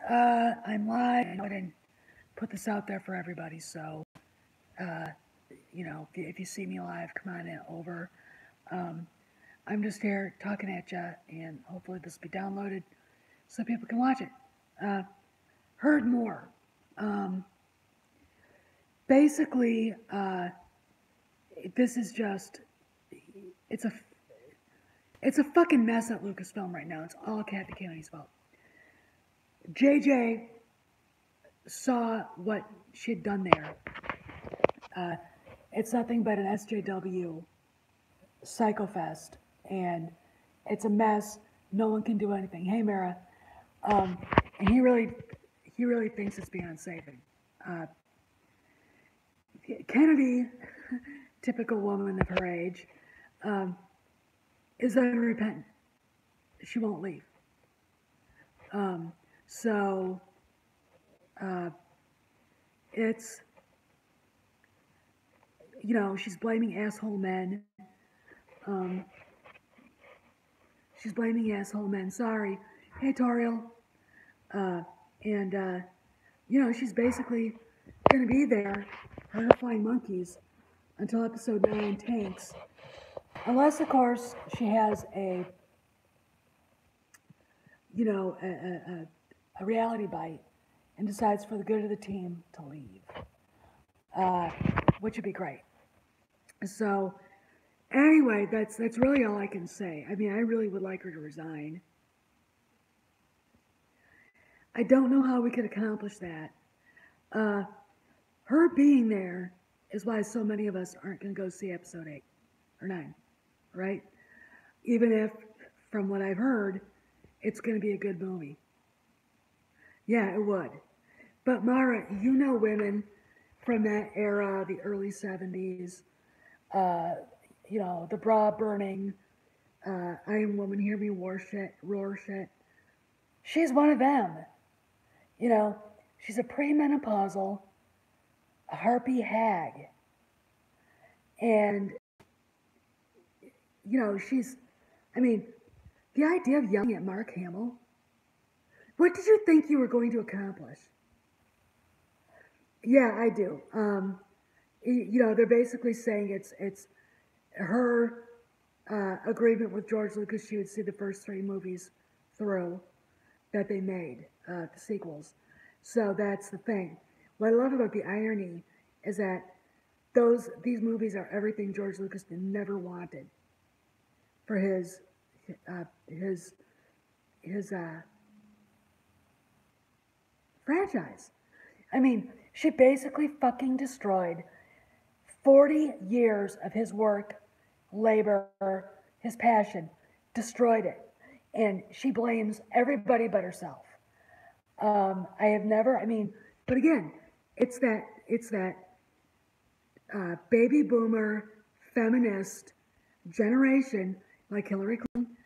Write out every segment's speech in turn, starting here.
I'm live. I know I didn't put this out there for everybody, so if you see me live, come on in over. Um, I'm just here talking at you, and hopefully this will be downloaded so people can watch it. Heard more. Um, basically, this is just it's a it's a fucking mess at Lucasfilm right now. It's all Kathy Kennedy's fault. JJ saw what she had done there. It's nothing but an SJW psychofest, and it's a mess. No one can do anything. Hey, Mara, and he really thinks it's beyond saving. Kennedy, typical woman of her age, is unrepentant. She won't leave. So it's, she's blaming asshole men. She's blaming asshole men. Sorry. Hey, Toriel. She's basically going to be there, her and her flying monkeys, until episode 9 tanks. Unless, of course, she has a reality bite and decides for the good of the team to leave, which would be great. So, anyway, that's really all I can say. I mean, I really would like her to resign. I don't know how we could accomplish that. Her being there is why so many of us aren't going to go see episode 8 or 9, right? Even if, from what I've heard, it's going to be a good movie. Yeah, it would. But Mara, you know women from that era, the early 70s, the bra burning, I am woman, hear me roar shit. She's one of them. She's a premenopausal, harpy hag. And, the idea of yelling at Mark Hamill, what did you think you were going to accomplish? Yeah, I do. They're basically saying it's her agreement with George Lucas. She would see the first 3 movies through that they made, the sequels. So that's the thing. What I love about the irony is that these movies are everything George Lucas never wanted for his franchise. I mean, she basically fucking destroyed 40 years of his work, labor, his passion, destroyed it. And she blames everybody but herself. I have never, but again, it's that baby boomer feminist generation like Hillary Clinton,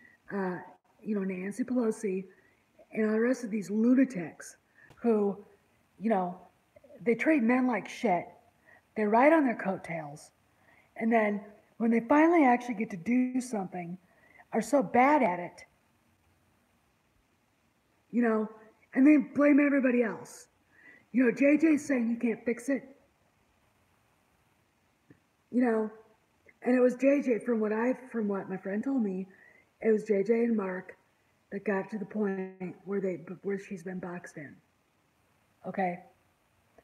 Nancy Pelosi, and all the rest of these lunatics who, they treat men like shit. They ride on their coattails. And then when they finally actually get to do something, are so bad at it, and they blame everybody else. JJ's saying you can't fix it. And it was JJ, from what my friend told me, it was JJ and Mark that got to the point where she's been boxed in. Okay?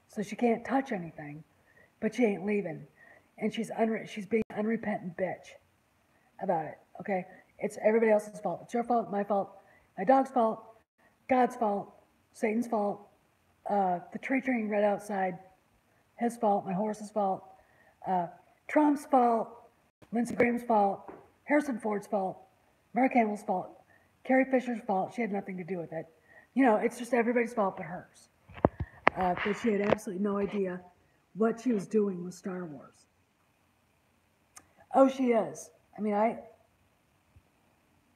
So she can't touch anything, but she ain't leaving. And she's being an unrepentant bitch about it. Okay? It's everybody else's fault. It's your fault, my fault, my dog's fault, God's fault, Satan's fault, the tree turning red outside, his fault, my horse's fault, Trump's fault, Lindsey Graham's fault, Harrison Ford's fault, Mark Hamill's fault, Carrie Fisher's fault. She had nothing to do with it. It's just everybody's fault but hers. But she had absolutely no idea what she was doing with Star Wars. Oh, she is.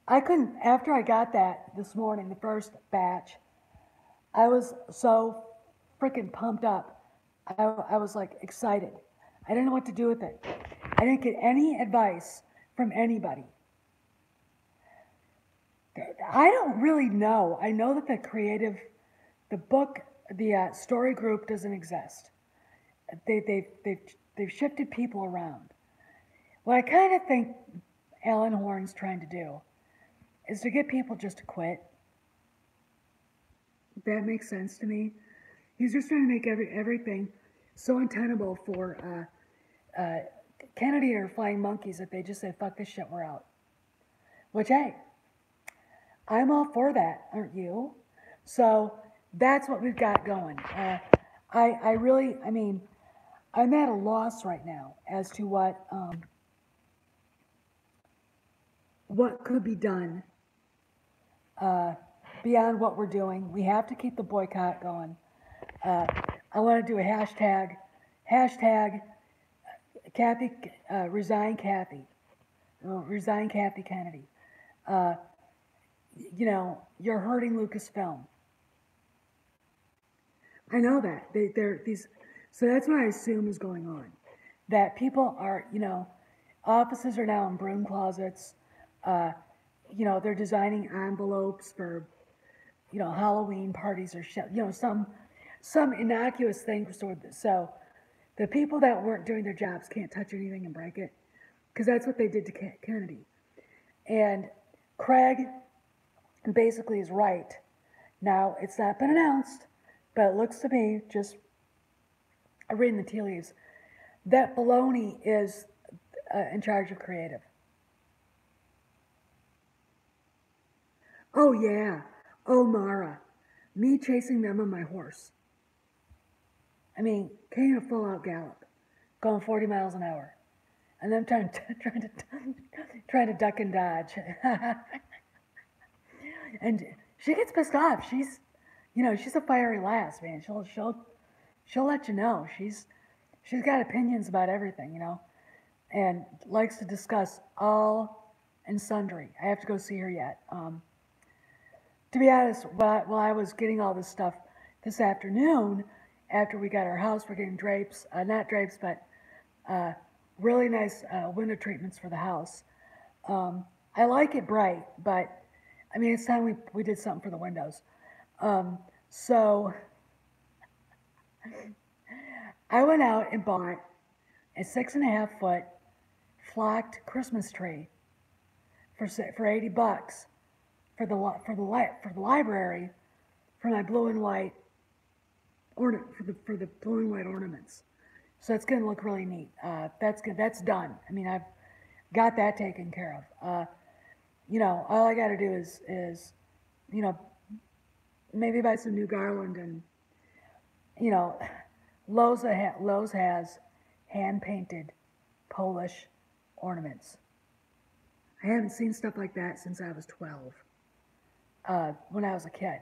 I couldn't, after I got that this morning, the first batch, I was so freaking pumped up. I was like excited. I didn't know what to do with it. I didn't get any advice from anybody. I don't really know. I know that the the book, the story group doesn't exist. They've shifted people around. What I kind of think Alan Horn's trying to do is to get people just to quit. That makes sense to me. He's just trying to make everything so untenable for Kennedy or flying monkeys that they just say, fuck this shit, we're out. Which, hey, I'm all for that, aren't you? So that's what we've got going. I really, I mean, I'm at a loss right now as to what could be done beyond what we're doing. We have to keep the boycott going. I want to do a hashtag Kathy, resign Kathy, resign Kathy Kennedy. You know, you're hurting Lucasfilm. I know that they're these, so that's what I assume is going on. That people are, you know, offices are now in broom closets. You know, they're designing envelopes for, you know, Halloween parties or shit. You know, some innocuous thing. So the people that weren't doing their jobs can't touch anything and break it, because that's what they did to Kennedy. And Craig basically is right. Now, it's not been announced, but it looks to me, just reading the tea leaves, that Baloney is in charge of creative. Oh, yeah. Oh, Mara. Me chasing them on my horse. I mean, getting a full-out gallop, going 40 miles an hour, and then trying to duck and dodge. And she gets pissed off. She's, you know, she's a fiery lass, man. She'll let you know. She's got opinions about everything, you know, and likes to discuss all and sundry. I have to go see her yet. To be honest, while I was getting all this stuff this afternoon, after we got our house, we're getting drapes, not drapes, but really nice window treatments for the house. I like it bright, but I mean, it's time we did something for the windows. So I went out and bought a 6.5 foot flocked Christmas tree for $80 for the library for my blue and white for the blue and white ornaments. So it's gonna look really neat. That's good. That's done. I mean, I've got that taken care of. You know, all I got to do is you know, maybe buy some new garland, and you know, Lowe's has hand painted Polish ornaments. I haven't seen stuff like that since I was 12. When I was a kid.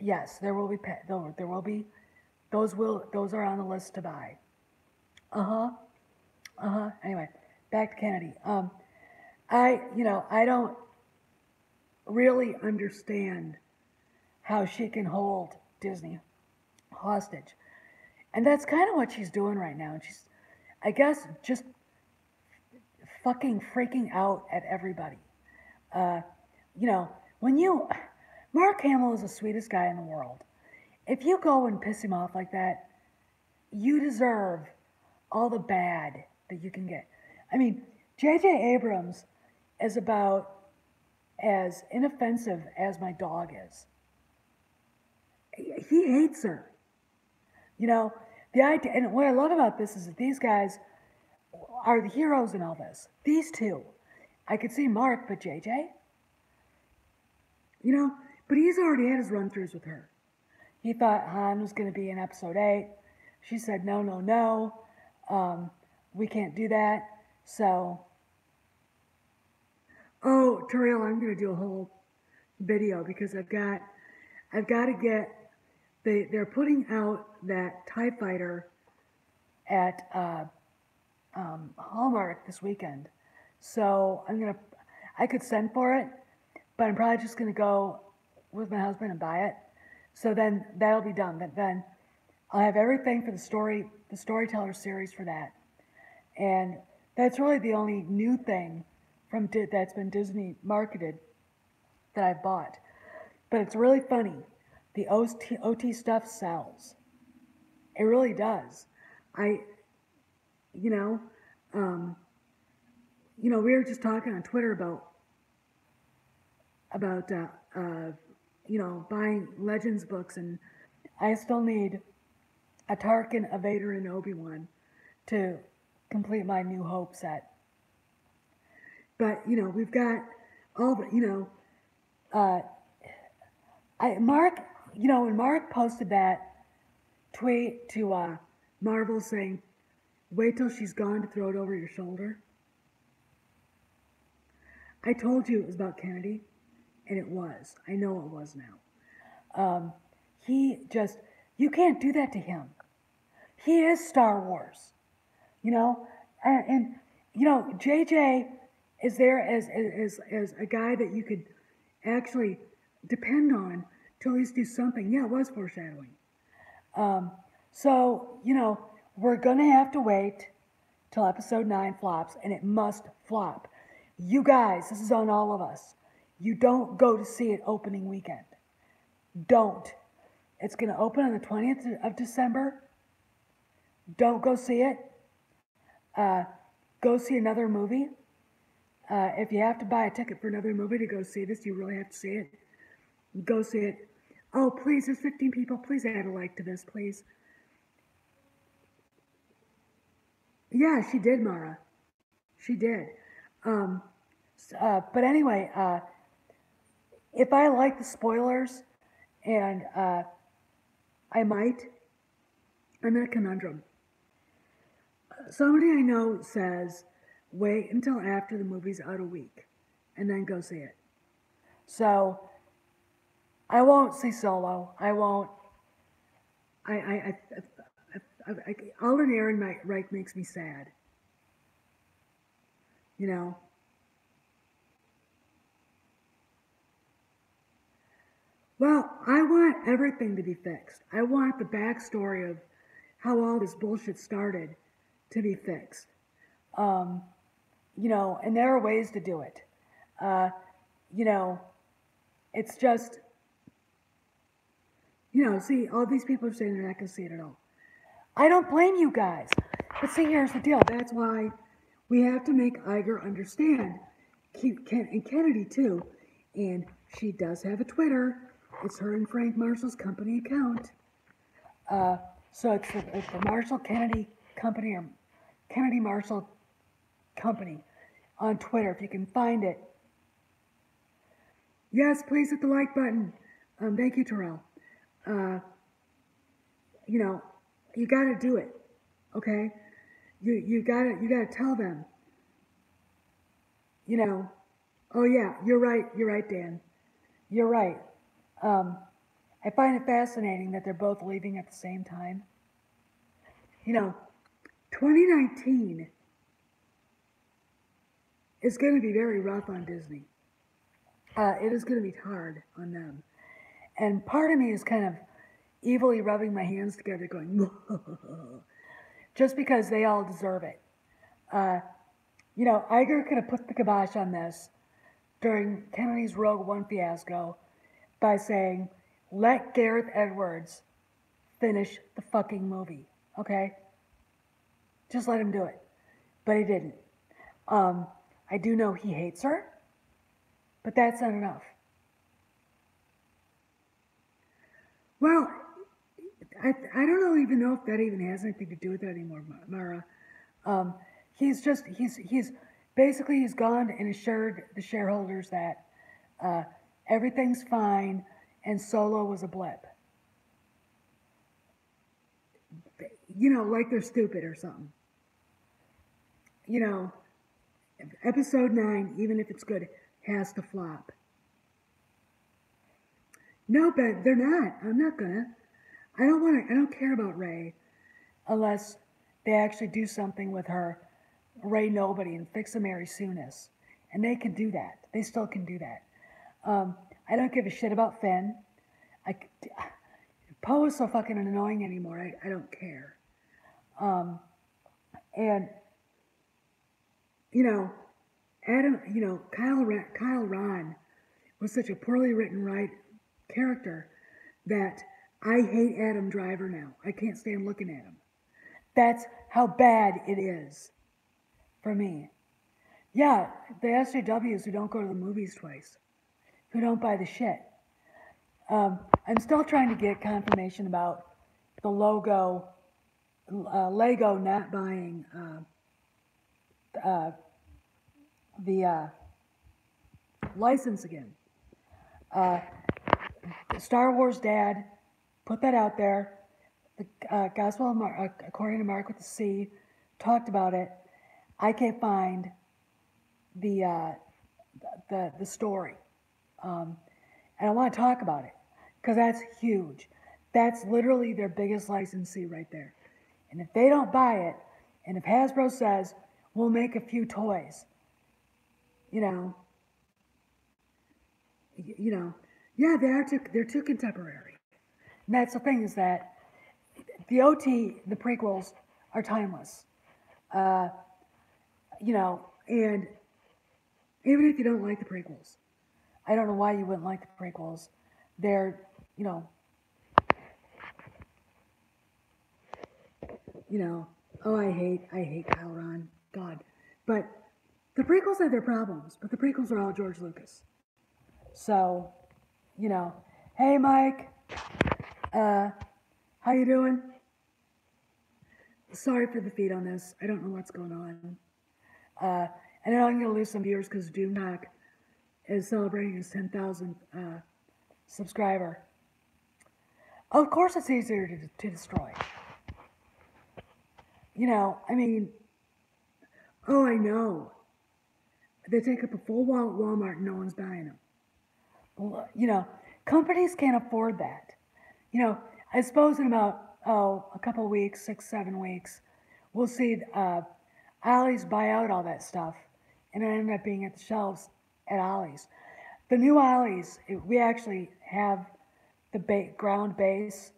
Yes, there will be those are on the list to buy. Anyway, back to Kennedy. I don't really understand how she can hold Disney hostage. And that's kind of what she's doing right now. And she's, I guess, just fucking freaking out at everybody. You know, Mark Hamill is the sweetest guy in the world. If you go and piss him off like that, you deserve all the bad that you can get. I mean, J.J. Abrams is about as inoffensive as my dog is. He hates her. You know, the idea, and what I love about this is that these guys are the heroes in all this. These two. I could see Mark, but JJ? You know, but he's already had his run-throughs with her. He thought Han was going to be in episode 8. She said, no. We can't do that. So, oh, Terrell, I'm going to do a whole video because I've got to get, they're putting out that TIE Fighter at Hallmark this weekend. So I could send for it, but I'm probably just going to go with my husband and buy it. So then that'll be done. Then I'll have everything for the Storyteller series for that. And that's really the only new thing that's been Disney marketed that I bought. But it's really funny. the OT stuff sells. It really does. I, you know, um, we were just talking on Twitter about buying Legends books, and I still need a Tarkin, a Vader, and Obi-Wan to complete my New Hope set. But we've got all the Mark, when Mark posted that tweet to Marvel saying, "Wait till she's gone to throw it over your shoulder." I told you it was about Kennedy, and it was. I know it was now. You can't do that to him. He is Star Wars, and JJ is there as a guy that you could actually depend on to at least do something. Yeah, it was foreshadowing. So we're gonna have to wait till episode 9 flops, and it must flop. You guys, this is on all of us. You don't go to see it opening weekend. Don't. It's going to open on the 20th of December. Don't go see it. Go see another movie. If you have to buy a ticket for another movie to go see this, you really have to see it. Go see it. Oh, please, there's 15 people. Please add a like to this, please. Yeah, she did, Mara. She did. But anyway, if I like the spoilers, and I'm in a conundrum. Somebody I know says, wait until after the movie's out a week, and then go see it. So, I won't see Solo. I won't. Alden Ehrenreich makes me sad. Well, I want everything to be fixed. I want the backstory of how all this bullshit started to be fixed. And there are ways to do it. It's just, see, all these people are saying they're not going to see it at all. I don't blame you guys. But see, here's the deal. That's why we have to make Iger understand, and Kennedy too, and she does have a Twitter. It's her and Frank Marshall's company account. So it's the Marshall Kennedy Company, or Kennedy Marshall Company on Twitter, if you can find it. Yes, please hit the like button. Thank you, Terrell. You got to do it, okay? You gotta tell them. Oh yeah, you're right, Dan. You're right. I find it fascinating that they're both leaving at the same time. 2019 is going to be very rough on Disney. It is going to be hard on them. And part of me is kind of evilly rubbing my hands together going, just because they all deserve it. Iger could have put the kibosh on this during Kennedy's Rogue One fiasco by saying, let Gareth Edwards finish the fucking movie, okay? Just let him do it. But he didn't. I do know he hates her, but that's not enough. Well, I don't even know if that even has anything to do with that anymore, Mara. He's gone and assured the shareholders that everything's fine and Solo was a blip. Like they're stupid or something. Episode 9, even if it's good, has to flop. No, but they're not. I'm not gonna. I don't care about Rey unless they actually do something with her, Rey Nobody, and fix a Mary Soonis. And they can do that. They still can do that. I don't give a shit about Finn. Poe is so fucking annoying anymore. I don't care. And Adam, Kyle Ron was such a poorly written character that I hate Adam Driver now. I can't stand looking at him. That's how bad it is for me. Yeah, the SJWs who don't go to the movies twice, who don't buy the shit. I'm still trying to get confirmation about the Lego not buying the license again. Star Wars Dad put that out there. The Gospel of Mark, according to Mark with the C, talked about it. I can't find the story, and I want to talk about it because that's huge. That's literally their biggest licensee right there. And if they don't buy it, and if Hasbro says we'll make a few toys, yeah, they're too contemporary. And that's the thing is that the prequels are timeless. And even if you don't like the prequels, I don't know why you wouldn't like the prequels. They're, oh, I hate Kyle Ron, God. But the prequels have their problems, but the prequels are all George Lucas. So, hey Mike, how you doing? Sorry for the feed on this. I don't know what's going on. And I'm going to lose some viewers because Doomhack is celebrating his 10,000th subscriber. Of course it's easier to destroy. Oh, I know. They take up a full Walmart and no one's buying them. Well, companies can't afford that. I suppose in about, a couple of weeks, 6-7 weeks, we'll see Ollie's buy out all that stuff and it end up being at the shelves at Ollie's. The new Ollie's, we actually have the ground base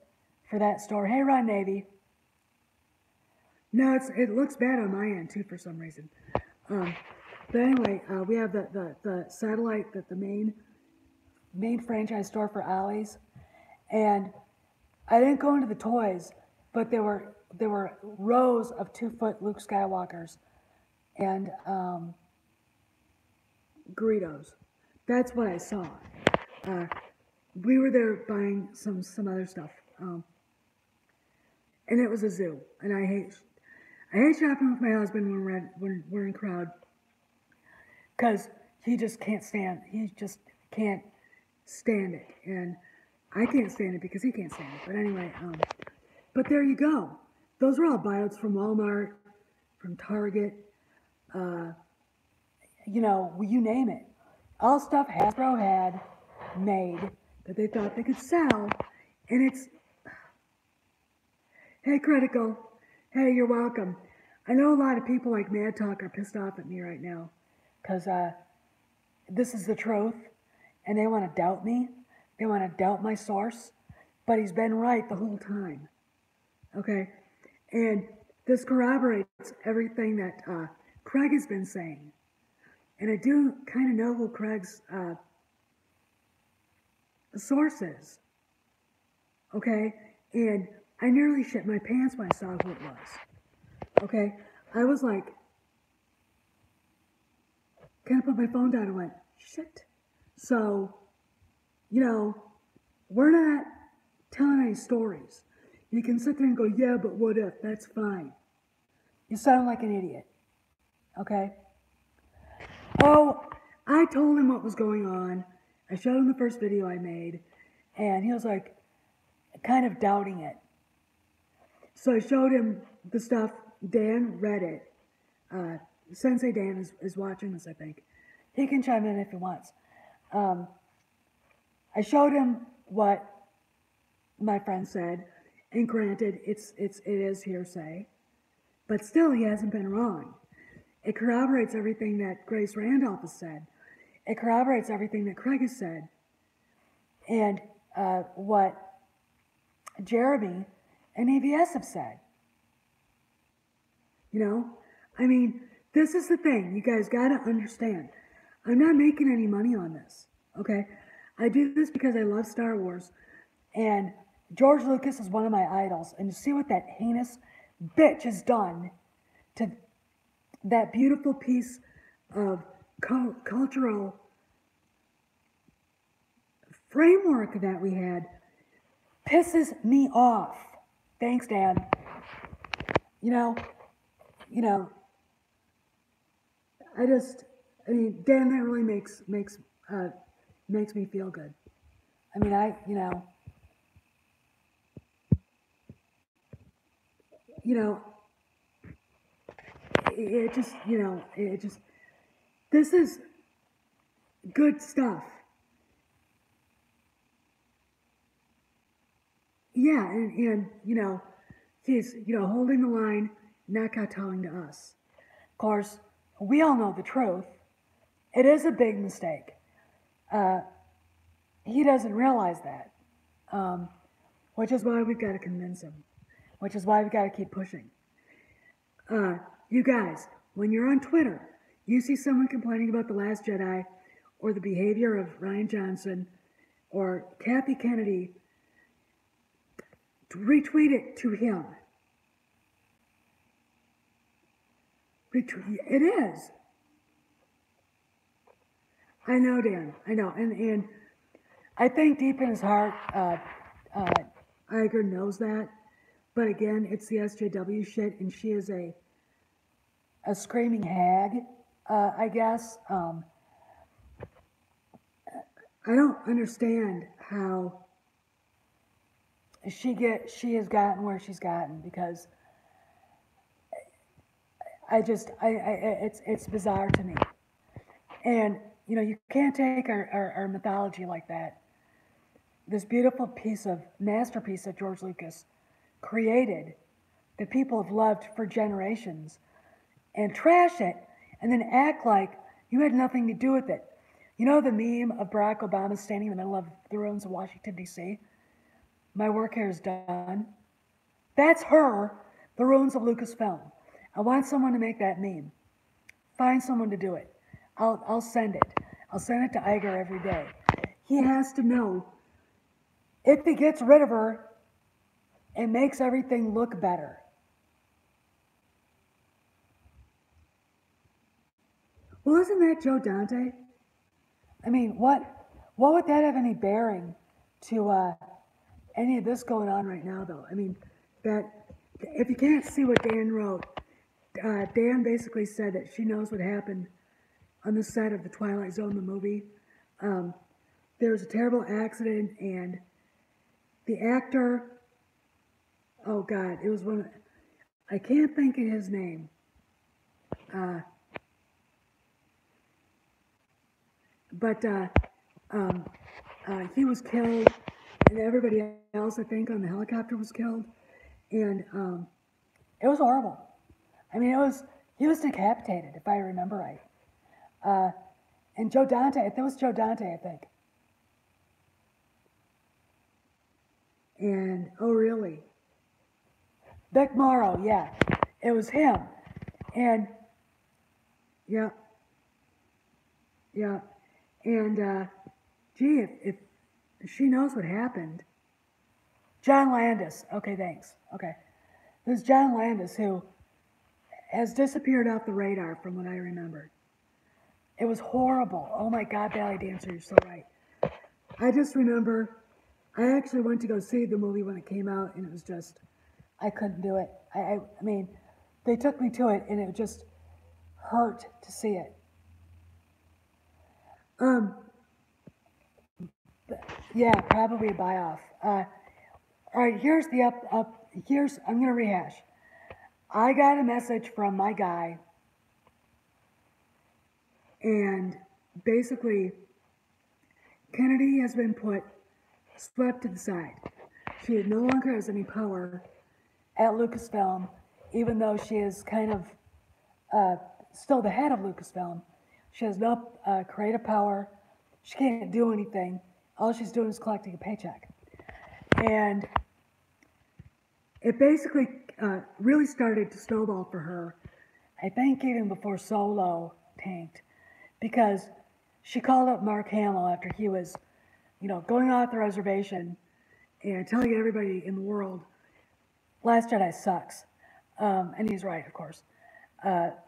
for that store. Hey, Ron Navy. No, it looks bad on my end too for some reason. But anyway, we have the satellite, the main franchise store for Ollie's, and I didn't go into the toys, but there were rows of 2-foot Luke Skywalkers and Doritos. That's what I saw. We were there buying some other stuff, and it was a zoo. And I hate shopping with my husband when we're in crowd, because he just can't stand it, and I can't stand it because he can't stand it. But anyway, but there you go. Those are all buyouts from Walmart, from Target, you name it. All stuff Hasbro had made that they thought they could sell, and it's, hey, Critical, hey, you're welcome. I know a lot of people like Mad Talk are pissed off at me right now, because this is the truth, and they want to doubt me. They want to doubt my source, but he's been right the whole time, okay? And this corroborates everything that Craig has been saying. And I do kind of know who Craig's source is, okay? And I nearly shit my pants when I saw who it was, okay? I was like, kind of put my phone down and went, shit. So, we're not telling any stories. You can sit there and go, yeah, but what if? That's fine. You sound like an idiot, okay? Oh, I told him what was going on. I showed him the first video I made, and he was like, kind of doubting it. So I showed him the stuff. Dan read it. Sensei Dan is watching this, I think. He can chime in if he wants. I showed him what my friend said, and granted, it is hearsay, but still, he hasn't been wrong. It corroborates everything that Grace Randolph has said. It corroborates everything that Craig has said, and what Jeremy and AVS have said. This is the thing. You guys gotta understand. I'm not making any money on this, okay? I do this because I love Star Wars, And George Lucas is one of my idols. And to see what that heinous bitch has done to that beautiful piece of cultural framework that we had pisses me off. Thanks, Dan. You know, you know, I mean, Dan, that really makes me feel good. I mean, you know, it just, it just, this is good stuff. Yeah, and he's, holding the line, not kowtowing to us. Of course, we all know the truth. It is a big mistake. Uh, he doesn't realize that, um, which is why we've got to convince him, which is why we've got to keep pushing. You guys, when you're on Twitter, you see someone complaining about The Last Jedi or the behavior of Rian Johnson or Kathy Kennedy, retweet it to him. It is. I know, Dan. I know. And I think deep in his heart, Iger knows that. But again, it's the SJW shit, and she is a screaming hag, I guess. I don't understand how she has gotten where she's gotten, because it's bizarre to me. And you can't take our mythology like that. This beautiful masterpiece that George Lucas created, that people have loved for generations, and trash it, and then act like you had nothing to do with it. You know the meme of Barack Obama standing in the middle of the ruins of Washington, D.C.? My work here is done. That's her, the ruins of Lucasfilm. I want someone to make that meme. Find someone to do it. I'll send it. I'll send it to Iger every day. He has to know, if he gets rid of her, it makes everything look better. Well, isn't that Joe Dante? I mean, what would that have any bearing to any of this going on right now, though? I mean, that if you can't see what Dan wrote, Dan basically said that she knows what happened on the set of The Twilight Zone, the movie. There was a terrible accident, and the actor, oh God, it was I can't think of his name. But he was killed, and everybody else, I think, on the helicopter was killed, and it was horrible. I mean, he was decapitated, if I remember right. And Joe Dante, it was Joe Dante, I think. And oh, really? Vic Morrow, yeah, it was him, and yeah, yeah, and gee, if she knows what happened. John Landis. Okay, thanks. Okay. There's John Landis, who has disappeared off the radar from what I remember. It was horrible. Oh my God, Ballet Dancer, you're so right. I just remember I actually went to go see the movie when it came out, and it was just, I couldn't do it. I mean, they took me to it, and it just hurt to see it. Yeah, probably a buy-off. All right, here's I'm going to rehash. I got a message from my guy, and basically, Kennedy has been swept to the side. She no longer has any power at Lucasfilm, even though she is kind of still the head of Lucasfilm. She has no creative power. She can't do anything. All she's doing is collecting a paycheck. And it basically really started to snowball for her, I think even before Solo tanked, because she called up Mark Hamill after he was, going off the reservation, and telling everybody in the world, Last Jedi sucks. And he's right, of course.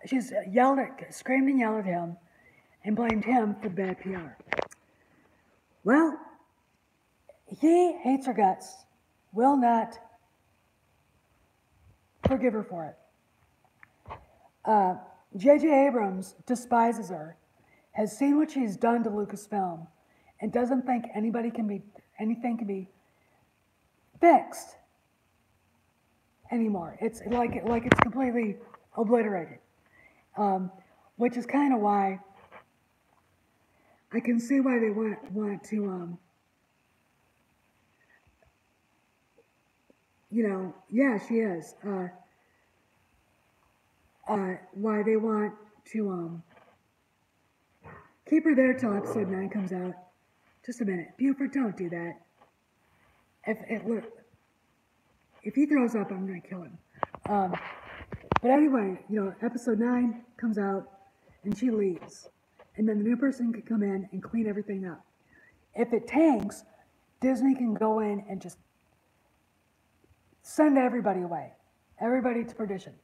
She's screamed and yelled at him and blamed him for the bad PR. Well, he hates her guts, will not forgive her for it. J.J. Abrams despises her, has seen what she's done to Lucasfilm, and doesn't think anything can be fixed anymore. It's like it's completely obliterated, which is kind of why I can see why they want to yeah, she is. Why they want to keep her there till episode 9 comes out. Just a minute, Buford, don't do that. If he throws up, I'm gonna kill him. But anyway, episode 9 comes out, and she leaves, and then the new person can come in and clean everything up. If it tanks, Disney can go in and just send everybody away, everybody to perdition.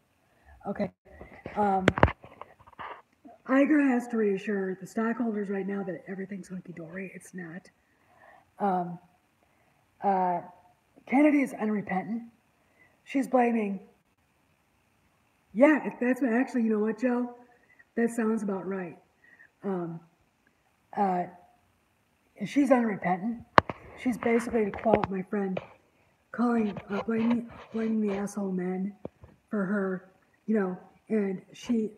Okay. Iger has to reassure the stockholders right now that everything's hunky-dory. It's not. Kennedy is unrepentant. She's blaming. Yeah, that's what, actually, you know what, Joe? That sounds about right. She's unrepentant. She's basically, to quote my friend, blaming the asshole men for her, and she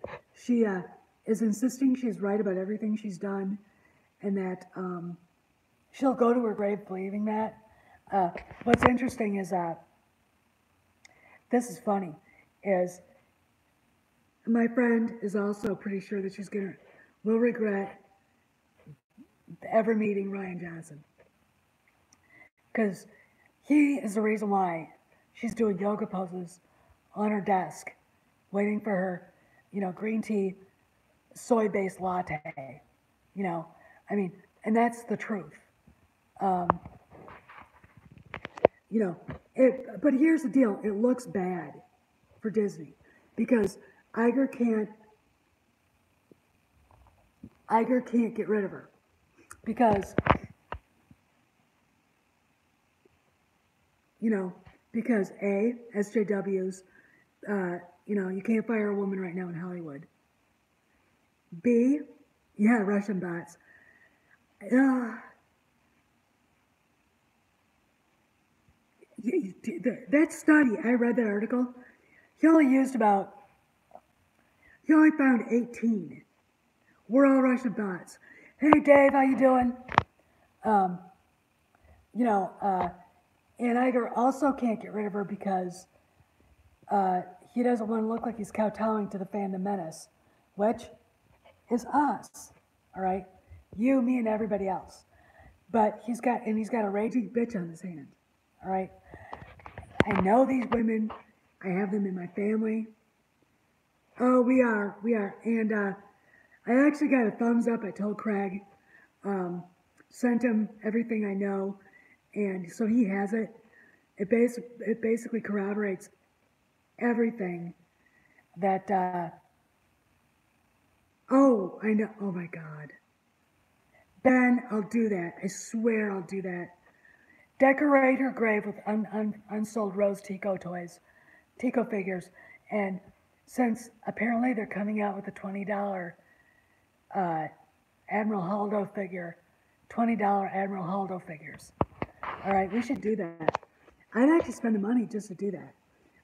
is insisting she's right about everything she's done, and that she'll go to her grave believing that. What's interesting is that this is funny, is my friend is also pretty sure that will regret ever meeting Ryan Johnson, because he is the reason why she's doing yoga poses on her desk, waiting for her, green tea, soy-based latte. And that's the truth. But here's the deal: it looks bad for Disney because Iger can't get rid of her because SJWs, you can't fire a woman right now in Hollywood. B, yeah, Russian bots. That study, I read that article. He only found 18. We're all Russian bots. Hey, Dave, how you doing? And Iger also can't get rid of her because he doesn't want to look like he's kowtowing to the fandom menace, which is us, all right? You, me, and everybody else. But he's got a raging bitch on his hand, all right? I know these women. I have them in my family. Oh, we are. And I actually got a thumbs up. I told Craig, sent him everything I know, and so he has it. It basically corroborates everything that. Oh, I know. Oh my God. Ben, I'll do that. I swear I'll do that. Decorate her grave with unsold Rose Tico toys, Tico figures, and since apparently they're coming out with a $20 Admiral Haldo figure, $20 Admiral Haldo figures. All right, we should do that. I'd actually spend the money just to do that,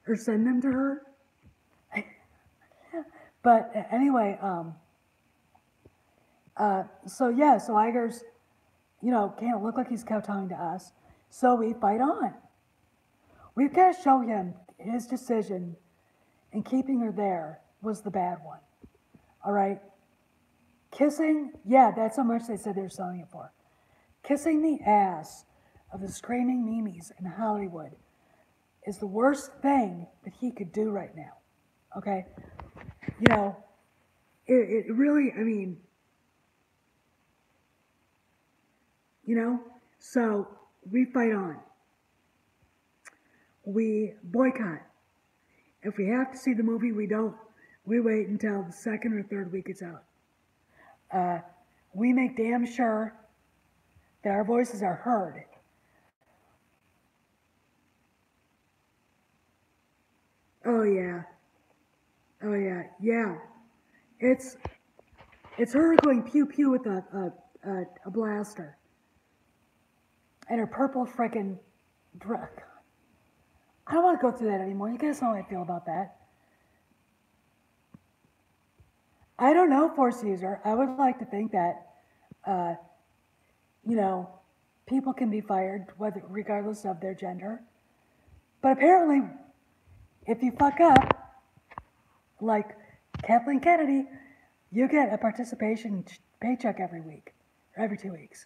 or send them to her. But anyway, so Iger's, can't look like he's kowtowing to us, so we fight on. We've got to show him his decision in keeping her there was the bad one. All right? Kissing, yeah, that's how much they said they were selling it for. Kissing the ass of the screaming memes in Hollywood is the worst thing that he could do right now. Okay? It really, so we fight on. we boycott. If we have to see the movie, we don't. We wait until the second or third week it's out. We make damn sure that our voices are heard. Oh yeah. Oh yeah. Yeah. It's her going pew pew with a blaster. And her purple frickin' dress. I don't want to go through that anymore. You guys know how I feel about that. I don't know, Force User. I would like to think that, uh, you know, people can be fired regardless of their gender. But apparently, if you fuck up, like Kathleen Kennedy, you get a participation paycheck every week, or every 2 weeks.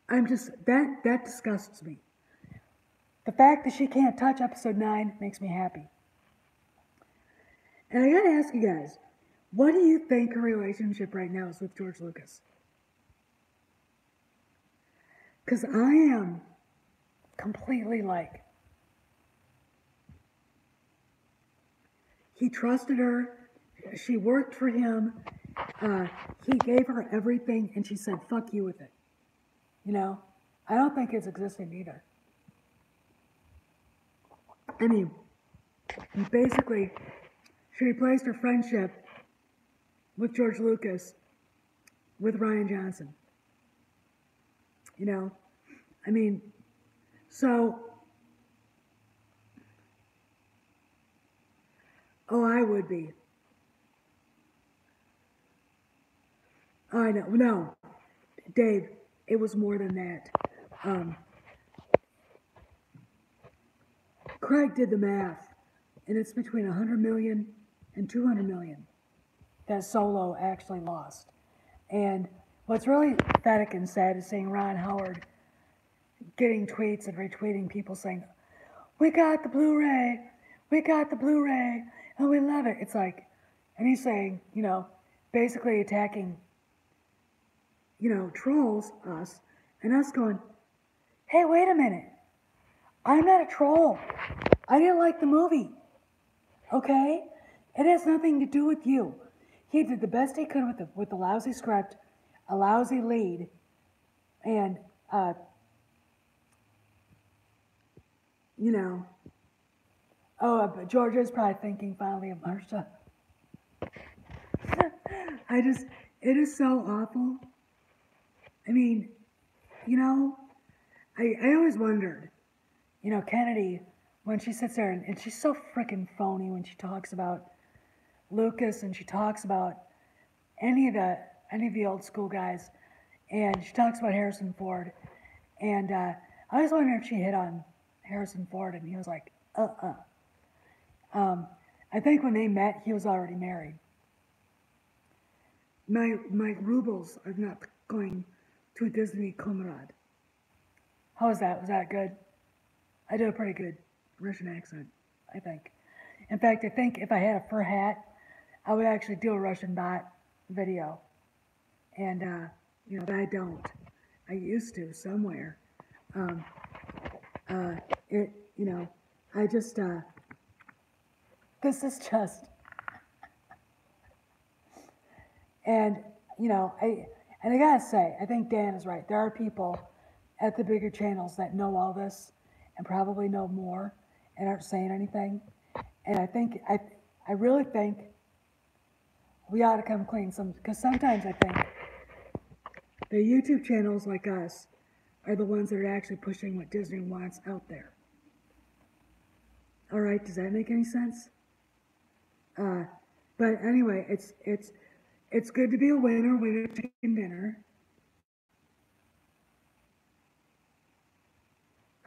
I'm just, that disgusts me. The fact that she can't touch episode 9 makes me happy. And I gotta ask you guys, what do you think her relationship right now is with George Lucas? Because I am completely like, he trusted her, she worked for him, he gave her everything, and she said, fuck you with it. You know, I don't think it's existing either. I mean, basically, she replaced her friendship with George Lucas with Rian Johnson. You know, I mean, so, oh, I would be. Oh, I know, no, Dave, it was more than that. Craig did the math, and it's between 100 million and 200 million that Solo actually lost. And what's really pathetic and sad is seeing Ron Howard getting tweets and retweeting people saying, we got the Blu-ray, and we love it. It's like, and he's saying, you know, basically attacking, you know, trolls, us, and us going, hey, wait a minute. I'm not a troll. I didn't like the movie. Okay? It has nothing to do with you. He did the best he could with the lousy script, a lousy lead, and, you know, but Georgia's probably thinking finally of Marsha. It is so awful. I mean, you know, I always wondered, you know, Kennedy, when she sits there, and she's so freaking phony when she talks about Lucas and she talks about any of the old school guys, and she talks about Harrison Ford, and I always wondered if she hit on Harrison Ford, and he was like, I think when they met, he was already married. My rubles are not going to Disney Comrade. How was that? Was that good? I did a pretty good Russian accent, I think. In fact, I think if I had a fur hat, I would actually do a Russian bot video. And, you know, but I don't. I used to somewhere. You know, I just, this is just, and, you know, I gotta say, I think Dan is right. There are people at the bigger channels that know all this and probably know more and aren't saying anything. And I really think we ought to come clean because sometimes I think the YouTube channels like us are the ones that are actually pushing what Disney wants out there. All right, does that make any sense? But anyway, it's good to be a winner chicken dinner.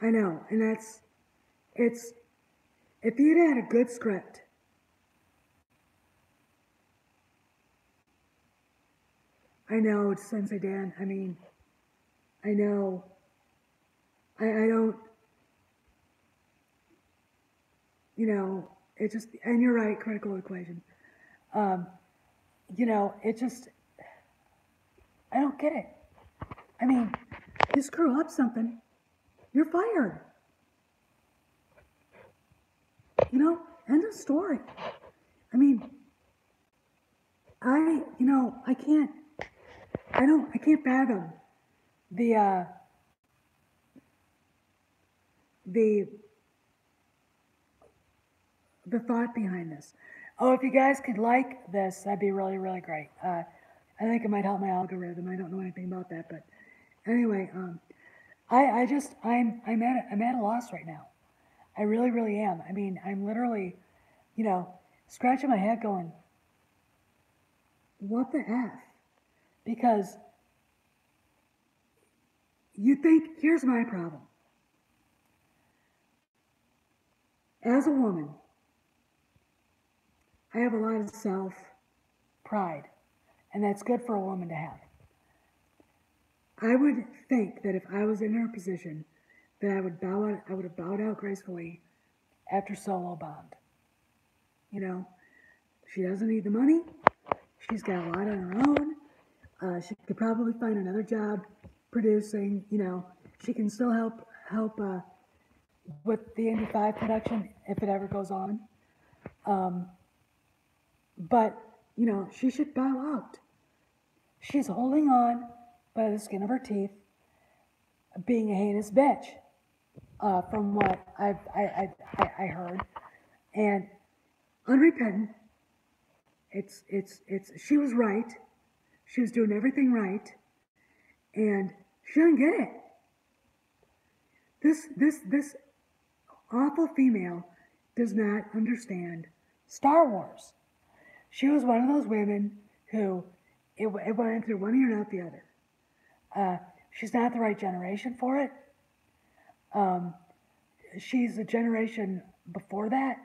I know, and it's if you'd had a good script. I know, it's Sensei Dan. I mean, I know. I don't, you know, it just, and you're right, critical equation. You know, it just, I don't get it. I mean, you screw up something, you're fired. End of story. I mean, I can't fathom the the the thought behind this. Oh, if you guys could like this, that'd be really, really great. I think it might help my algorithm. I don't know anything about that, but anyway, I'm at a loss right now. I really, really am. I mean, I'm literally, scratching my head going, what the F? Because here's my problem. As a woman, I have a lot of self pride, and that's good for a woman to have. I would think that if I was in her position, that I would have bowed out gracefully after Solo bombed. She doesn't need the money. She's got a lot on her own. She could probably find another job producing. She can still help with the Indy 5 production if it ever goes on. But she should bow out. She's holding on by the skin of her teeth, being a heinous bitch, from what I heard, and unrepentant. She was right. She was doing everything right, and she didn't get it. This awful female does not understand Star Wars. She was one of those women who it went through one ear and out the other. She's not the right generation for it. She's a generation before that,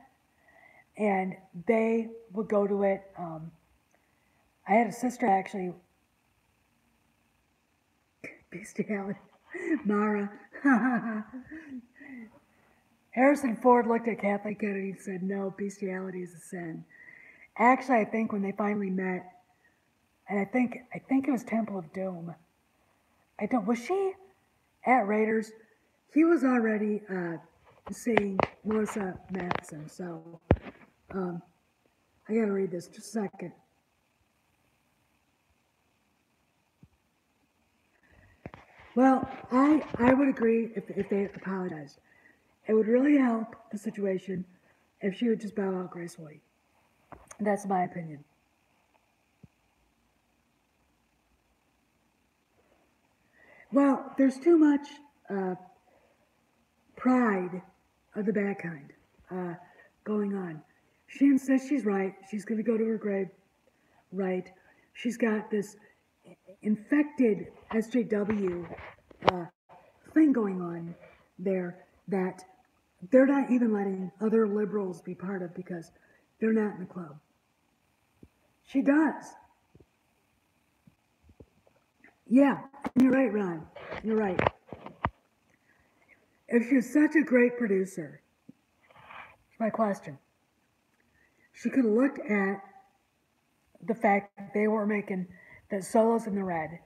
and they would go to it. I had a sister actually. Bestiality, Mara. Harrison Ford looked at Kathleen Kennedy and said, "No, bestiality is a sin." Actually, I think when they finally met, and I think it was Temple of Doom. Was she at Raiders? He was already seeing Melissa Matheson. So I gotta read this just a second. Well, I would agree if they apologized. It would really help the situation if she would just bow out gracefully. That's my opinion. Well, there's too much pride of the bad kind going on. She insists she's right. She's going to go to her grave right. She's got this infected SJW thing going on there that they're not even letting other liberals be part of because they're not in the club. She does. Yeah, you're right, Ron. You're right. If she was such a great producer, here's my question. She could have looked at the fact that they were making that Solo's in the red,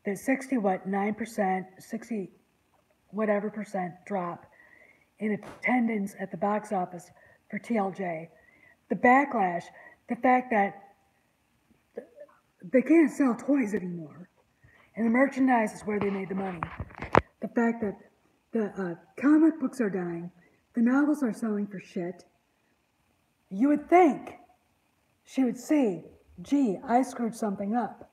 that 9%, 60 whatever percent drop in attendance at the box office for TLJ. The backlash, the fact that they can't sell toys anymore, and the merchandise is where they made the money. The fact that the comic books are dying, the novels are selling for shit. You would think she would see, gee, I screwed something up.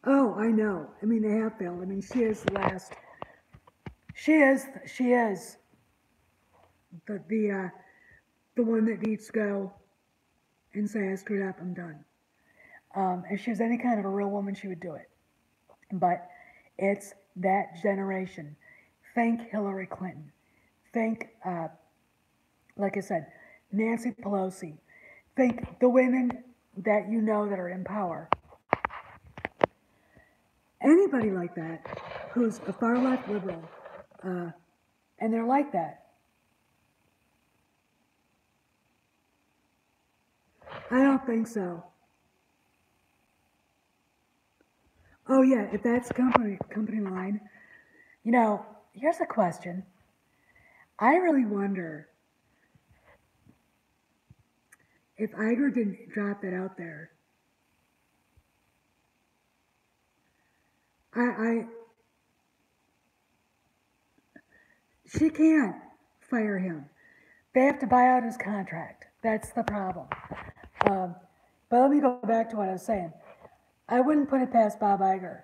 Oh, I know. I mean, they have failed. I mean, she is the last. She is the one that needs to go and say, I screwed up, I'm done. If she was any kind of a real woman, she would do it. But it's that generation. Thank Hillary Clinton. Thank, like I said, Nancy Pelosi. Thank the women that you know that are in power. Anybody like that who's a far left liberal, and they're like that. I don't think so. Oh yeah, if that's company line, you know, here's a question. I really wonder if Iger didn't drop that out there. I she can't fire him. They have to buy out his contract. That's the problem. Um, but let me go back to what I was saying. I wouldn't put it past Bob Iger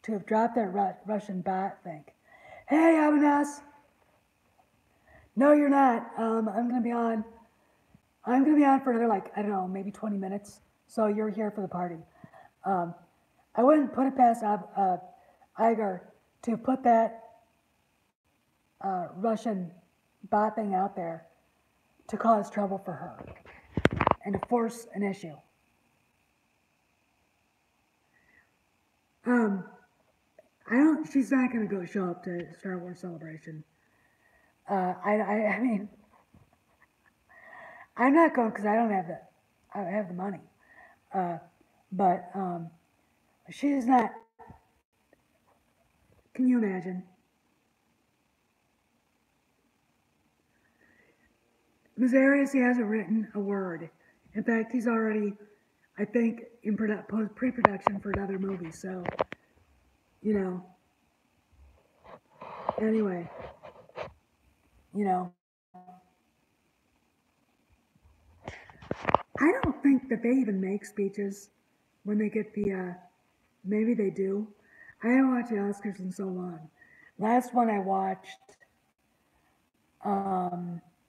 to have dropped that Russian bot thing. Hey, Avanas. No, you're not. I'm gonna be on. I'm gonna be on for another I don't know, maybe 20 minutes. So you're here for the party. Um, I wouldn't put it past Iger to put that Russian bot thing out there to cause trouble for her and to force an issue. Um, I don't. She's not gonna go show up to Star Wars Celebration. I mean, I'm not going because I have the money. Uh, but she's not. Can you imagine? Mazarius, he hasn't written a word. In fact, he's already, I think, in pre-production for another movie. So, you know, anyway, you know, I don't think that they even make speeches when they get the. Maybe they do. I haven't watched the Oscars in so long. Last one I watched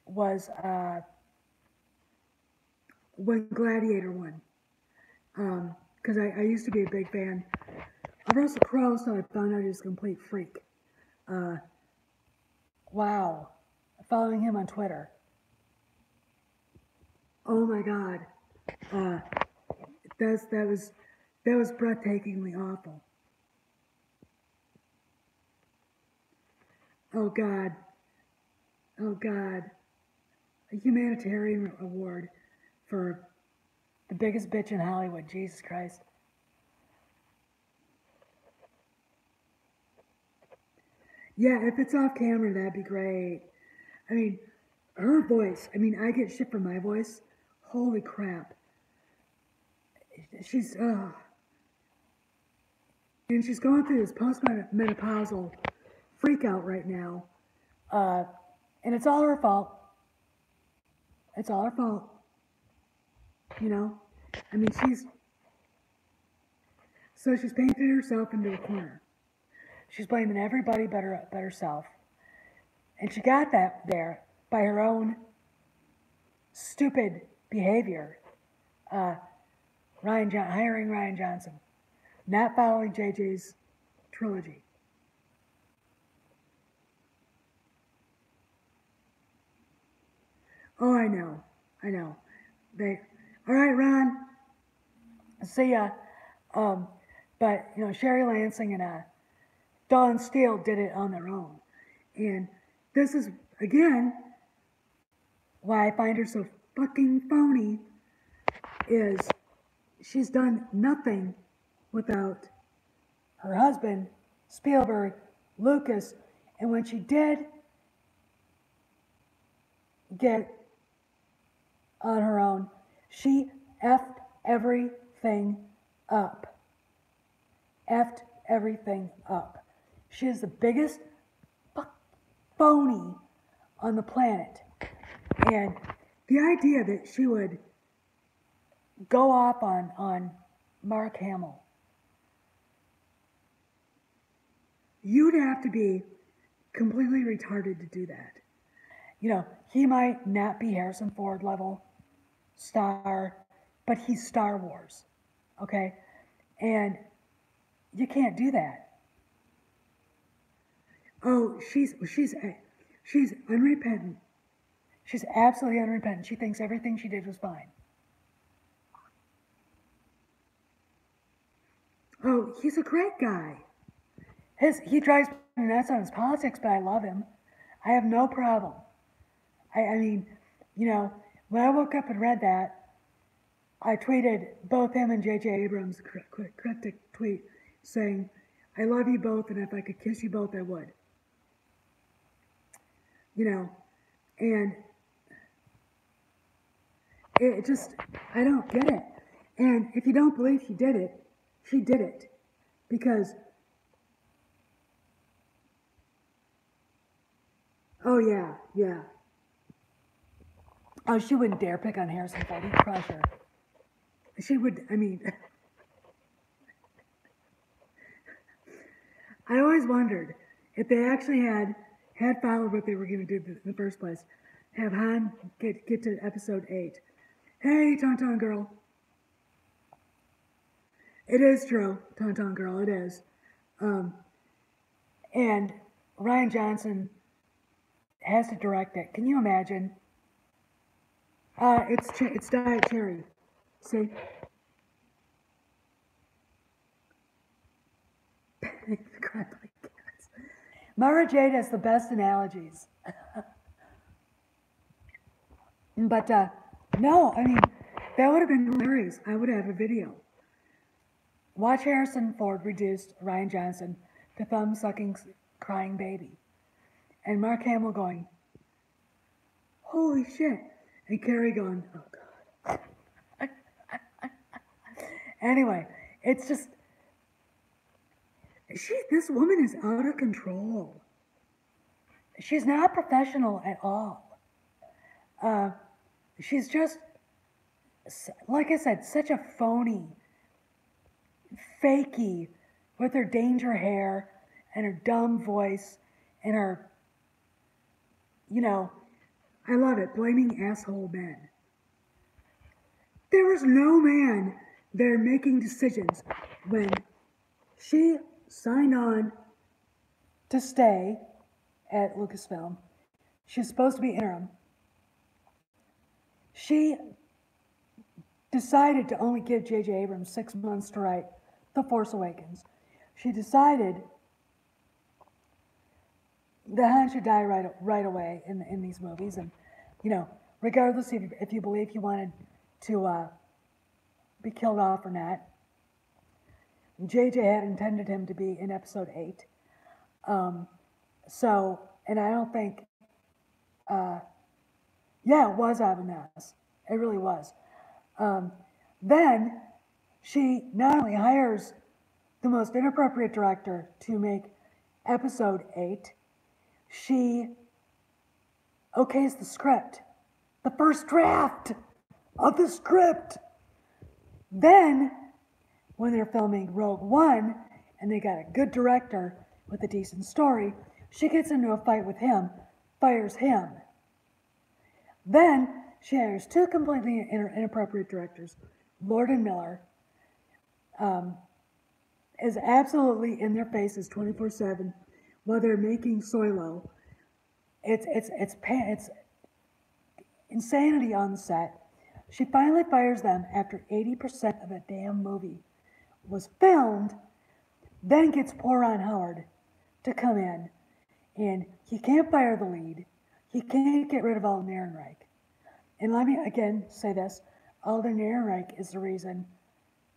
was when Gladiator won. Because I used to be a big fan of Russell Crowe, so I found out he was a complete freak. Uh, wow. Following him on Twitter. Oh my God. Uh, that was breathtakingly awful. Oh God. Oh God. A humanitarian award for the biggest bitch in Hollywood. Jesus Christ. Yeah, if it's off camera, that'd be great. I mean, her voice. I mean, I get shit from my voice. Holy crap. She's, and she's going through this postmenopausal freak out right now. Uh, and it's all her fault. It's all her fault. You know? I mean, she's painted herself into a corner. She's blaming everybody but herself. And she got that there by her own stupid behavior. Uh, hiring Ryan Johnson, not following JJ's trilogy. Oh, I know. They, all right, Ron. See ya. Um, but Sherry Lansing and Dawn Steele did it on their own, and this is again why I find her so fucking phony. Is she's done nothing without her husband, Spielberg, Lucas, and when she did get on her own, she effed everything up. Effed everything up. She is the biggest phony on the planet. And the idea that she would go off on Mark Hamill, you'd have to be completely retarded to do that. He might not be Harrison Ford level star, but he's Star Wars. Okay? And you can't do that. Oh, she's unrepentant. She's absolutely unrepentant. She thinks everything she did was fine. Oh, he's a great guy. He drives me nuts on his politics, but I love him. I have no problem. I mean, when I woke up and read that, I tweeted both him and J.J. Abrams' cryptic tweet saying, I love you both, and if I could kiss you both, I would. You know, and it just, I don't get it. And if you don't believe she did it. Because, oh yeah, yeah. Oh, she wouldn't dare pick on Harrison Ford. He'd crush her. She would, I mean, I always wondered if they actually had followed what they were going to do in the first place. Have Han get to episode 8. Hey, Tauntaun Girl. It is true, Tauntaun Girl, it is. And Rian Johnson has to direct it. Can you imagine? It's Diet Cherry. See? Mara Jade has the best analogies. But no, I mean, that would have been hilarious. I would have a video. Watch Harrison Ford reduced Rian Johnson to thumb-sucking, crying baby. And Mark Hamill going, holy shit. And Carrie going, oh God. Anyway, it's just, this woman is out of control. She's not professional at all. She's just, like I said, such a phony, fakey, with her danger hair and her dumb voice and her, you know, I love it, blaming asshole men. There was no man there making decisions when she signed on to stay at Lucasfilm. She's supposed to be interim. She decided to only give J.J. Abrams 6 months to write The Force Awakens. She decided that Han should die right away in these movies. And, you know, regardless if you believe he wanted to be killed off or not, J.J. had intended him to be in episode 8. So, and I don't think, yeah, it was out of a mess. It really was. Then she not only hires the most inappropriate director to make episode 8, she okays the script, the first draft of the script. Then, when they're filming Rogue One, and they got a good director with a decent story, she gets into a fight with him, fires him. Then, she hires 2 completely inappropriate directors, Lord and Miller, is absolutely in their faces 24/7 while they're making Solo. It's insanity on the set. She finally fires them after 80% of a damn movie was filmed, then gets poor Ron Howard to come in, and he can't fire the lead. He can't get rid of Alden Ehrenreich. And let me again say this, Alden Ehrenreich is the reason,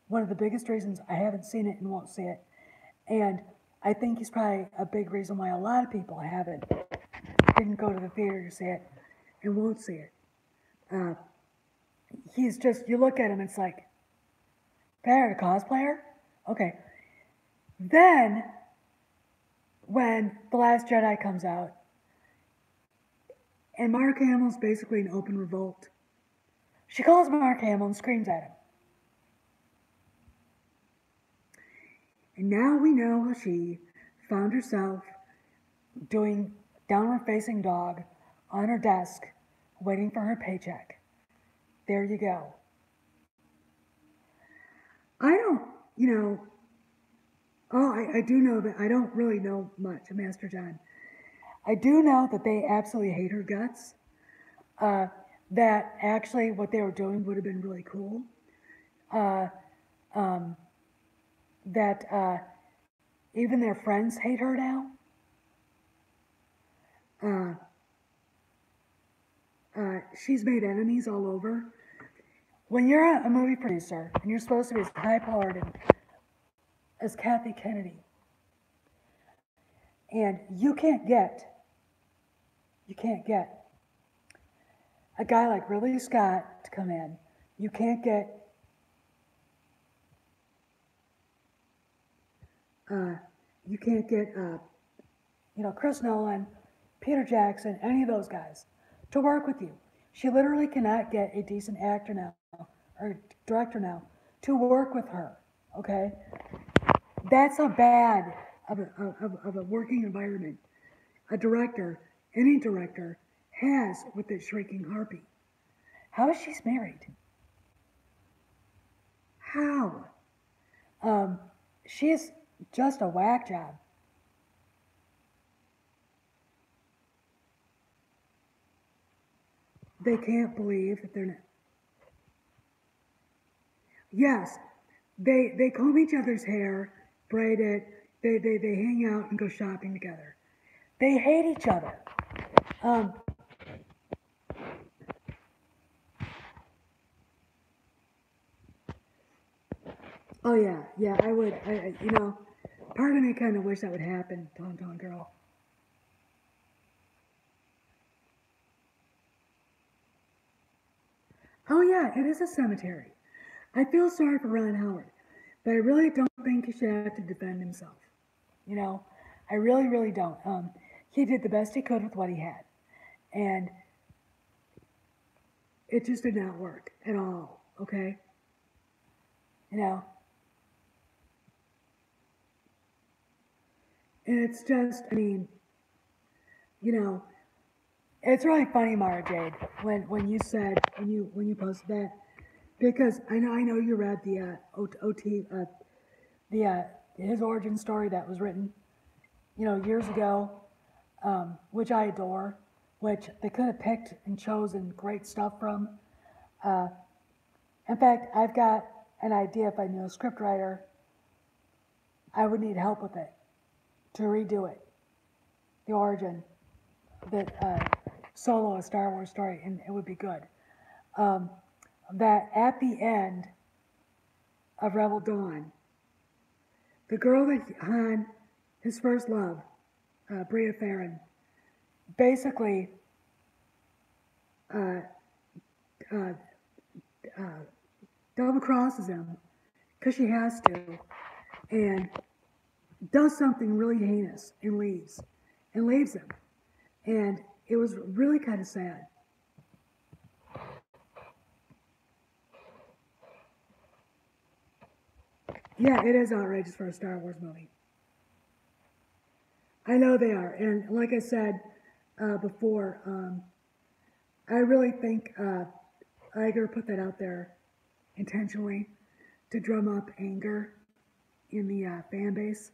one of the biggest reasons I haven't seen it and won't see it. And I think he's probably a big reason why a lot of people didn't go to the theater to see it and won't see it. He's just, you look at him, it's like, they're a cosplayer? Okay. Then, when The Last Jedi comes out, and Mark Hamill's basically in open revolt, she calls Mark Hamill and screams at him. And now we know how she found herself doing downward facing dog on her desk, waiting for her paycheck. There you go. I don't, I do know that I don't really know much of Master John. I do know that they absolutely hate her guts. That actually what they were doing would have been really cool. That even their friends hate her now. She's made enemies all over. When you're a movie producer and you're supposed to be as high-powered and as Kathy Kennedy. And you can't get a guy like Ridley Scott to come in. You can't get uh, you can't get Chris Nolan, Peter Jackson, any of those guys to work with you. She literally cannot get a decent actor now or director now to work with her. Okay, that's how bad of a working environment a director, any director, has with the Shrieking Harpy. How is she married? How? Um, she's just a whack job. They can't believe that they're not. Yes, they comb each other's hair, braid it. They hang out and go shopping together. They hate each other. Um, oh yeah, yeah. I would. Part of me kind of wish that would happen, Ton Girl. Oh yeah, it is a cemetery. I feel sorry for Ron Howard, but I really don't think he should have to defend himself. You know, I really, really don't. He did the best he could with what he had, and it just did not work at all. Okay, you know, and it's just, I mean, you know, it's really funny, Mara Jade, when you said when you posted that, because I know you read the OT the his origin story that was written years ago, which I adore, which they could have picked and chosen great stuff from. Uh, in fact, I've got an idea. If I knew a scriptwriter, I would need help with it to redo it, the origin, that solo a Star Wars story, and it would be good. Um, that at the end of Rebel Dawn, the girl that Han, his first love, Bria Farron, basically uh, uh, uh, double crosses him because she has to, and does something really heinous and leaves him. And it was really kind of sad. Yeah, it is outrageous for a Star Wars movie. I know they are, and like I said before, I really think Iger put that out there intentionally to drum up anger in the fan base.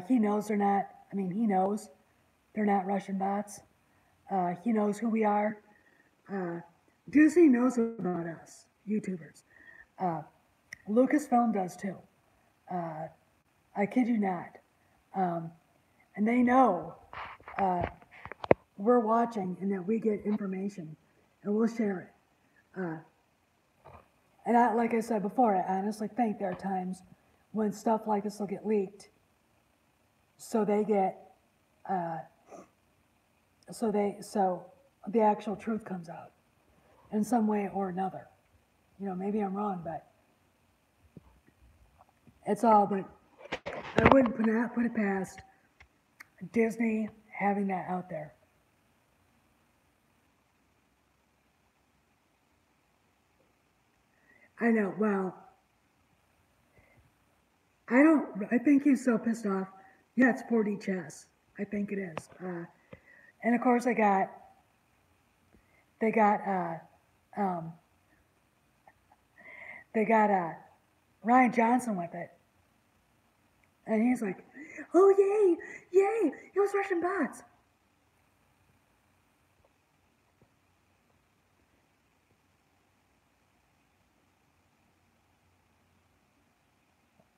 He knows they're not. I mean, he knows they're not Russian bots. He knows who we are. Uh, Disney knows about us, YouTubers. Uh, Lucasfilm does too. Uh, I kid you not. Um, and they know uh, we're watching and that we get information and we'll share it. And like I said before, I honestly think there are times when stuff like this will get leaked, so they get, uh, so the actual truth comes out in some way or another. Maybe I'm wrong, but it's all. But I wouldn't put it past Disney having that out there. I know. Well, I don't. I think he's so pissed off. Yeah, it's 4D chess. I think it is. And of course, they got um, they got Ryan Johnson with it, and he's like, "Oh yay, yay! It was Russian bots."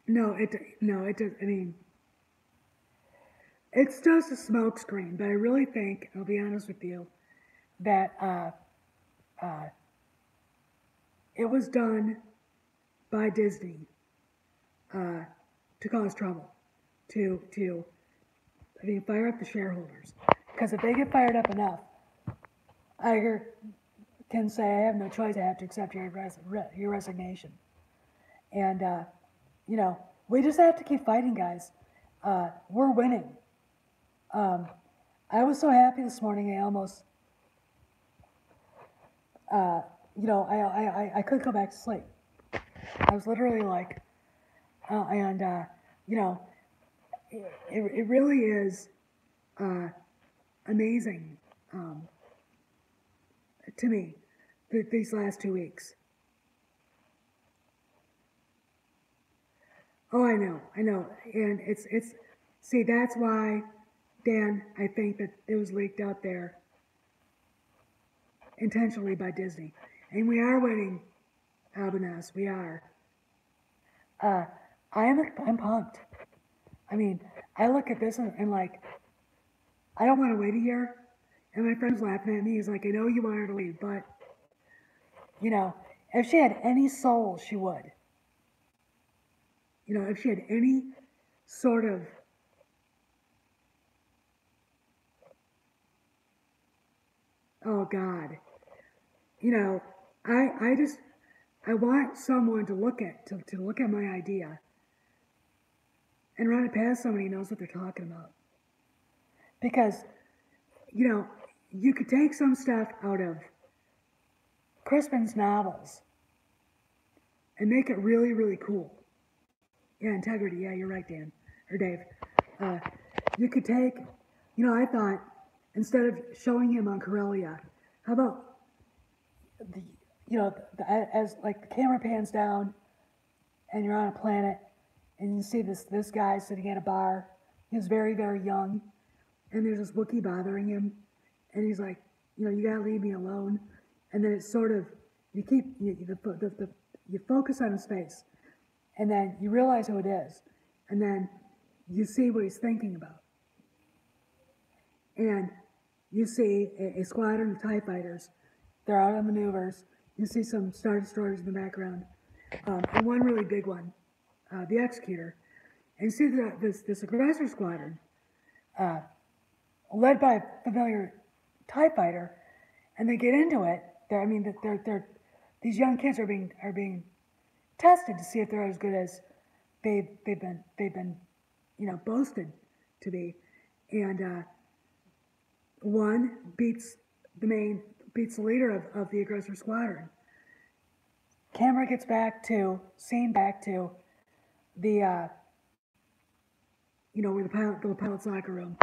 No, it does. I mean, it's just a smokescreen. But I really think, I'll be honest with you, that uh, it was done by Disney. Uh, to cause trouble, to fire up the shareholders. Because if they get fired up enough, Iger can say, I have no choice, I have to accept your resignation. And, we just have to keep fighting, guys. We're winning. I was so happy this morning, I almost, I couldn't go back to sleep. I was literally like, it really is amazing to me these last 2 weeks. Oh, I know, and it's see, that's why, Dan, I think that it was leaked out there intentionally by Disney, and we are winning, Albanese, we are. I'm pumped. I mean, I look at this and like, I don't want to wait a year. And my friend's laughing at me. He's like, I know you want her to leave, but, if she had any soul, she would. If she had any sort of oh God, I want someone to look at my idea and run it past somebody who knows what they're talking about. Because, you could take some stuff out of Crispin's novels and make it really, really cool. Yeah, integrity. Yeah, you're right, Dan or Dave. You could take, I thought instead of showing him on Corellia, how about as like the camera pans down and you're on a planet and you see this guy sitting at a bar. He's very, very young, and there's this Wookiee bothering him, and he's like, you gotta leave me alone. And then it's sort of you focus on his face, and then you realize who it is, and then you see what he's thinking about, and you see a squadron of TIE fighters. They're out on maneuvers. You see some Star Destroyers in the background, and one really big one, the Executor. And you see this aggressor squadron, led by a familiar TIE fighter, and they get into it. These young kids are being tested to see if they're as good as they've been boasted to be. And one beats the leader of the aggressor squadron. Camera gets back to the where the pilot's locker room,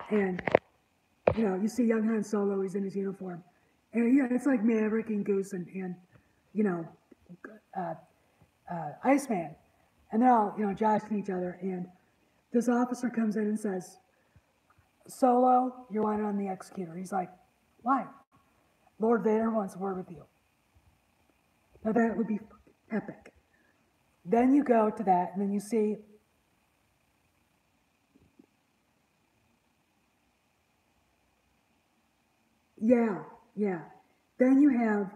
and you see young Han Solo. He's in his uniform, and it's like Maverick and Goose and Iceman, and they're all joshing each other. And this officer comes in and says, "Solo, you're wanted on the Executor." He's like, "Why?" "Lord Vader wants a word with you." Now that would be epic. Then you go to that, and then you see yeah. Then you have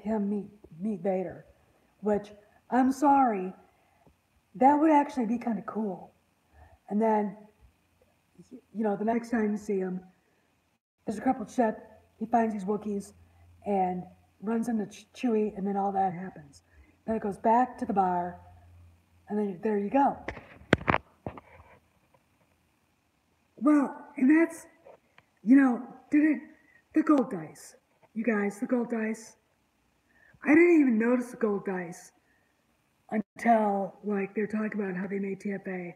him meet Vader, which I'm sorry, that would actually be kind of cool. And then the next time you see him, there's a crippled ship. He finds these Wookiees and runs into Chewie, and then all that happens. Then it goes back to the bar, and then there you go. Well, and that's, the gold dice. You guys, the gold dice. I didn't even notice the gold dice until, they're talking about how they made TFA,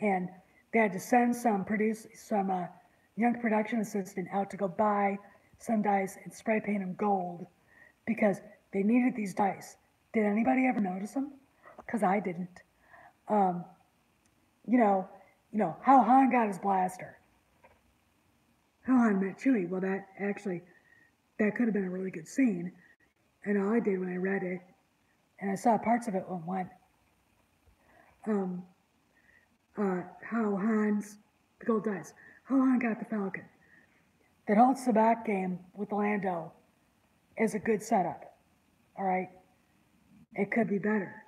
and they had to send some young production assistant out to go buy some dice and spray paint them gold because they needed these dice. Did anybody ever notice them? Because I didn't. How Han got his blaster. How Han met Chewie. Well, that could have been a really good scene. And all I did when I read it, and I saw parts of it went, how Han's, the gold dice, how Han got the Falcon. That whole Sabacc game with Lando is a good setup. All right? It could be better.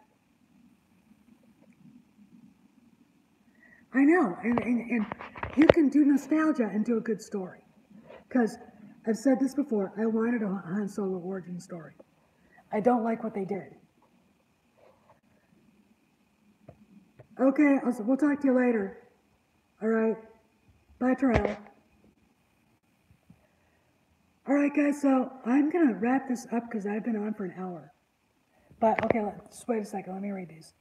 I know, and you can do nostalgia and do a good story. Because I've said this before, I wanted a Han Solo origin story. I don't like what they did. Okay, we'll talk to you later. All right. Bye, Terrell. All right, guys, so I'm going to wrap this up because I've been on for an hour. But, okay, just wait a second. Let me read these.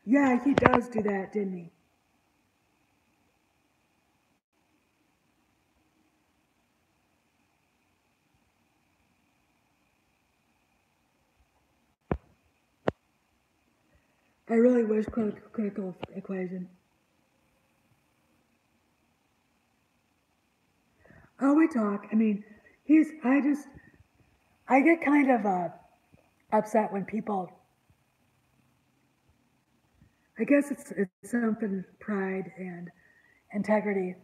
Yeah, he does do that, didn't he? I really wish critical equation. Oh, we talk. I mean, I get kind of upset when people, I guess it's something pride and integrity,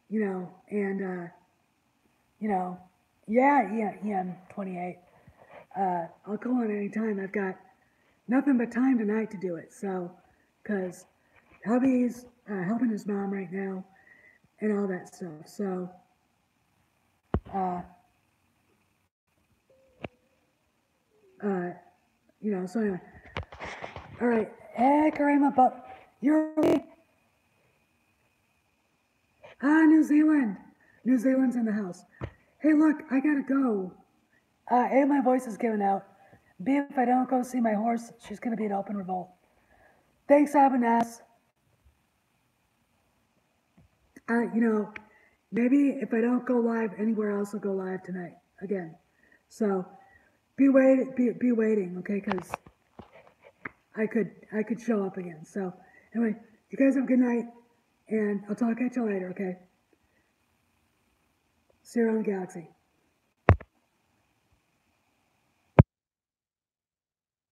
and, you know, yeah, I'm 28. I'll call on any time. I've got nothing but time tonight to do it. So, because hubby's helping his mom right now and all that stuff. So, uh, uh, so anyway. All right. Hey, Karima, but you're New Zealand. New Zealand's in the house. Hey, look, I gotta go. A, my voice is giving out. B, if I don't go see my horse, she's gonna be in open revolt. Thanks, Abanas. Maybe if I don't go live anywhere else, I'll go live tonight again. So be waiting, okay? Because I could show up again. So anyway, you guys have a good night, and I'll talk at you later, okay? See you around the galaxy.